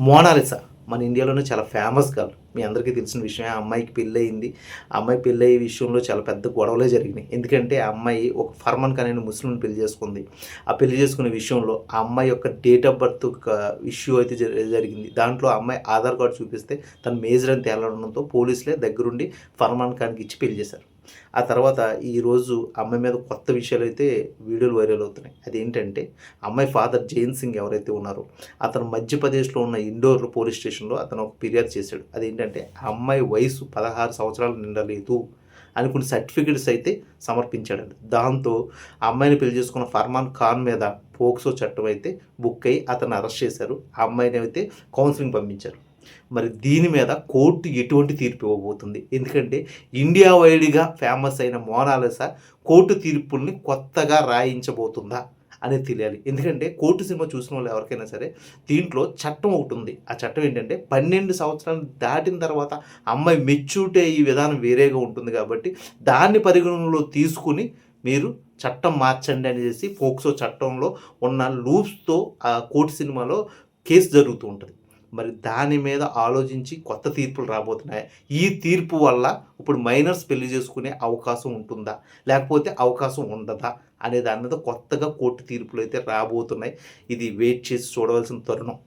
Mona Lisa మన ఇండియాలోనే చాలా ఫేమస్ గర్ల్. మీ అందరికీ తెలిసిన విషయమే. ఆ అమ్మాయికి పెళ్ళయింది. ఆ అమ్మాయి పెళ్ళయ్యే విషయంలో చాలా పెద్ద గొడవలే జరిగినాయి. ఎందుకంటే ఆ అమ్మాయి ఒక ఫర్మాన్ ఖాన్ అనే ముస్లింని పెళ్లి చేసుకుంది. ఆ పెళ్లి చేసుకునే విషయంలో ఆ అమ్మాయి యొక్క డేట్ ఆఫ్ బర్త్ ఇష్యూ అయితే జరిగింది. దాంట్లో ఆ అమ్మాయి ఆధార్ కార్డ్ చూపిస్తే తను మేజర్ అని తేలడంతో పోలీసులే దగ్గరుండి ఫర్మాన్ ఖాన్‌కి ఇచ్చి పెళ్లి చేశారు. ఆ తర్వాత ఈరోజు అమ్మాయి మీద కొత్త విషయాలైతే వీడియోలు వైరల్ అవుతున్నాయి. అదేంటంటే అమ్మాయి ఫాదర్ జైన్ సింగ్ ఎవరైతే ఉన్నారో అతను మధ్యప్రదేశ్‌లో ఉన్న ఇండోర్ పోలీస్ స్టేషన్‌లో అతను ఒక ఫిర్యాదు చేశాడు. అదేంటంటే ఆ అమ్మాయి వయసు 16 సంవత్సరాలు నిండలేదు అని కొన్ని సర్టిఫికేట్స్ అయితే సమర్పించాడండి. దాంతో ఆ అమ్మాయిని పెళ్లి చేసుకున్న ఫర్మాన్ ఖాన్ మీద పోక్సో చట్టం అయితే బుక్ అయ్యి అతన్ని అరెస్ట్ చేశారు. ఆ అమ్మాయిని అయితే కౌన్సిలింగ్ పంపించారు. మరి దీని మీద కోర్టు ఎటువంటి తీర్పు ఇవ్వబోతుంది? ఎందుకంటే ఇండియా వైడ్‌గా ఫేమస్ అయిన మోనాలిసా కోర్టు తీర్పుల్ని కొత్తగా రాయించబోతుందా అనేది తెలియాలి. ఎందుకంటే కోర్టు సినిమా చూసిన వాళ్ళు ఎవరికైనా సరే దీంట్లో చట్టం ఒకటుంది. ఆ చట్టం ఏంటంటే 12 సంవత్సరాలు దాటిన తర్వాత అమ్మాయి మెచ్యూరిటీ అయ్యే విధానం వేరేగా ఉంటుంది కాబట్టి దాన్ని పరిగణనలో తీసుకొని మీరు చట్టం మార్చండి అనేసి పోక్సో చట్టంలో ఉన్న లూప్స్‌తో ఆ కోర్టు సినిమాలో కేసు జరుగుతూ ఉంటది. మరి దాని మీద ఆలోచించి కొత్త తీర్పులు రాబోతున్నాయి. ఈ తీర్పు వల్ల ఇప్పుడు మైనర్స్ పెళ్లి చేసుకునే అవకాశం ఉంటుందా? లేకపోతే అవకాశం ఉండదా? అనే దాని మీద కొత్తగా కోర్టు తీర్పులైతే రాబోతున్నాయి. ఇది వెయిట్ చేసి చూడవలసిన తరుణం.